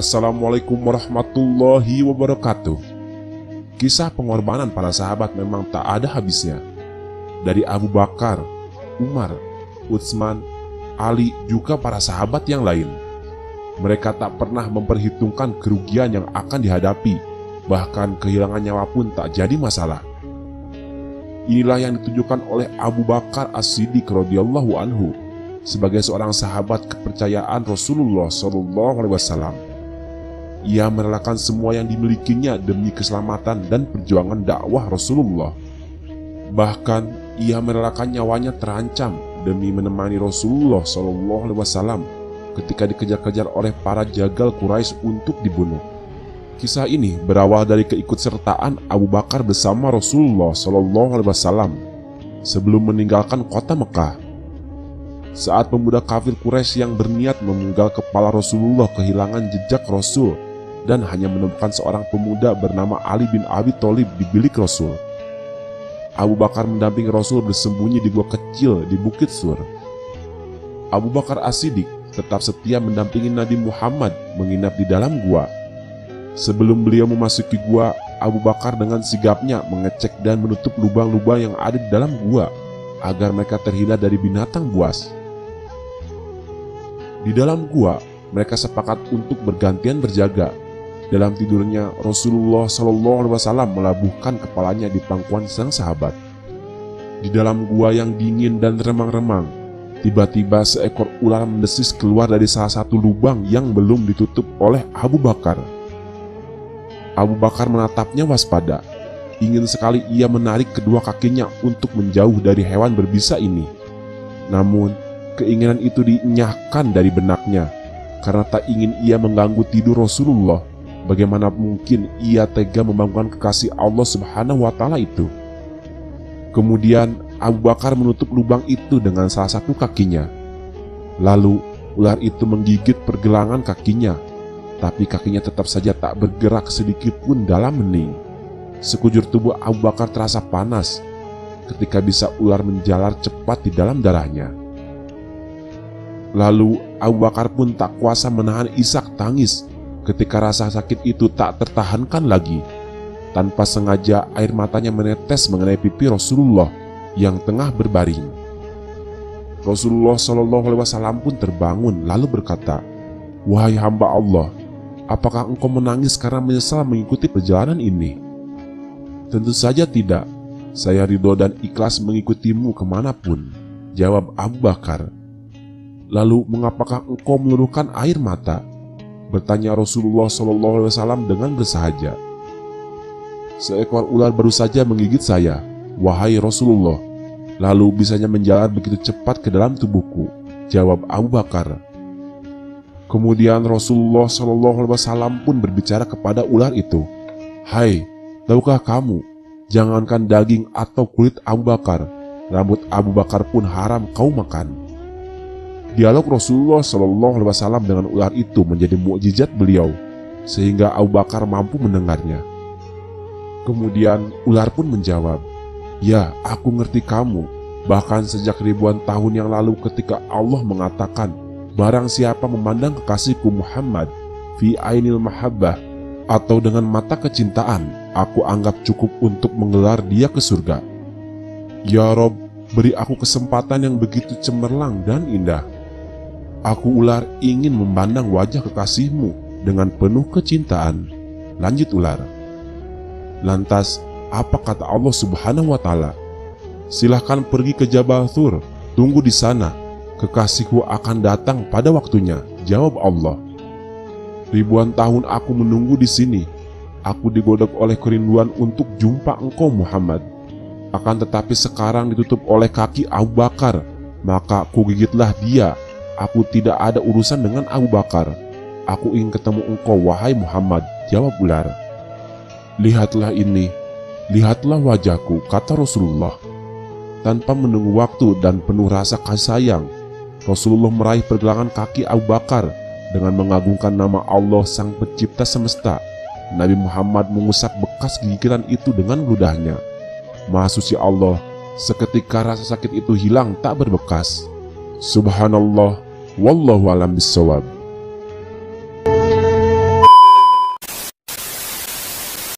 Assalamualaikum warahmatullahi wabarakatuh. Kisah pengorbanan para sahabat memang tak ada habisnya. Dari Abu Bakar, Umar, Utsman, Ali, juga para sahabat yang lain. Mereka tak pernah memperhitungkan kerugian yang akan dihadapi, bahkan kehilangan nyawa pun tak jadi masalah. Inilah yang ditujukan oleh Abu Bakar As-Siddiq radhiyallahu anhu sebagai seorang sahabat kepercayaan Rasulullah SAW. Ia merelakan semua yang dimilikinya demi keselamatan dan perjuangan dakwah Rasulullah. Bahkan ia merelakan nyawanya terancam demi menemani Rasulullah SAW ketika dikejar-kejar oleh para jagal Quraisy untuk dibunuh. Kisah ini berawal dari keikutsertaan Abu Bakar bersama Rasulullah SAW sebelum meninggalkan kota Mekah. Saat pemuda kafir Quraisy yang berniat memenggal kepala Rasulullah kehilangan jejak Rasul dan hanya menemukan seorang pemuda bernama Ali bin Abi Thalib di bilik Rasul. Abu Bakar mendampingi Rasul bersembunyi di gua kecil di Bukit Sur. Abu Bakar As-Siddiq tetap setia mendampingi Nabi Muhammad menginap di dalam gua. Sebelum beliau memasuki gua, Abu Bakar dengan sigapnya mengecek dan menutup lubang-lubang yang ada di dalam gua agar mereka terhindar dari binatang buas. Di dalam gua, mereka sepakat untuk bergantian berjaga. Dalam tidurnya, Rasulullah SAW melabuhkan kepalanya di pangkuan sang sahabat. Di dalam gua yang dingin dan remang-remang, tiba-tiba seekor ular mendesis keluar dari salah satu lubang yang belum ditutup oleh Abu Bakar. Abu Bakar menatapnya waspada. Ingin sekali ia menarik kedua kakinya untuk menjauh dari hewan berbisa ini. Namun, keinginan itu dienyahkan dari benaknya karena tak ingin ia mengganggu tidur Rasulullah. Bagaimana mungkin ia tega membangunkan kekasih Allah Subhanahu wa Ta'ala itu? Kemudian Abu Bakar menutup lubang itu dengan salah satu kakinya. Lalu ular itu menggigit pergelangan kakinya, tapi kakinya tetap saja tak bergerak sedikit pun dalam hening. Sekujur tubuh Abu Bakar terasa panas ketika bisa ular menjalar cepat di dalam darahnya. Lalu Abu Bakar pun tak kuasa menahan isak tangis ketika rasa sakit itu tak tertahankan lagi. Tanpa sengaja air matanya menetes mengenai pipi Rasulullah yang tengah berbaring. Rasulullah SAW pun terbangun lalu berkata, "Wahai hamba Allah, apakah engkau menangis karena menyesal mengikuti perjalanan ini?" "Tentu saja tidak. Saya ridho dan ikhlas mengikutimu kemanapun," jawab Abu Bakar. "Lalu mengapakah engkau meluruhkan air mata?" bertanya Rasulullah SAW dengan bersahaja. "Seekor ular baru saja menggigit saya, wahai Rasulullah. Lalu bisanya menjalar begitu cepat ke dalam tubuhku," jawab Abu Bakar. Kemudian Rasulullah SAW pun berbicara kepada ular itu, "Hai, tahukah kamu, jangankan daging atau kulit Abu Bakar, rambut Abu Bakar pun haram kau makan." Dialog Rasulullah SAW dengan ular itu menjadi mukjizat beliau, sehingga Abu Bakar mampu mendengarnya. Kemudian ular pun menjawab, "Ya, aku ngerti kamu. Bahkan sejak ribuan tahun yang lalu ketika Allah mengatakan, barang siapa memandang kekasihku Muhammad fi ainil mahabbah, atau dengan mata kecintaan, aku anggap cukup untuk menggelar dia ke surga. Ya Rob, beri aku kesempatan yang begitu cemerlang dan indah. Aku ular ingin memandang wajah kekasihmu dengan penuh kecintaan," lanjut ular. Lantas, apa kata Allah Subhanahu wa Ta'ala? "Silahkan pergi ke Jabal Thur, tunggu di sana. Kekasihku akan datang pada waktunya," jawab Allah. "Ribuan tahun aku menunggu di sini. Aku digodok oleh kerinduan untuk jumpa engkau Muhammad. Akan tetapi sekarang ditutup oleh kaki Abu Bakar, maka kugigitlah dia. Aku tidak ada urusan dengan Abu Bakar. Aku ingin ketemu engkau wahai Muhammad," jawab ular. "Lihatlah ini, lihatlah wajahku," kata Rasulullah. Tanpa menunggu waktu dan penuh rasa kasih sayang, Rasulullah meraih pergelangan kaki Abu Bakar dengan mengagungkan nama Allah Sang Pencipta Semesta. Nabi Muhammad mengusap bekas gigitan itu dengan ludahnya. Maha suci Allah, seketika rasa sakit itu hilang tak berbekas. Subhanallah, wallahu a'lam bishawab.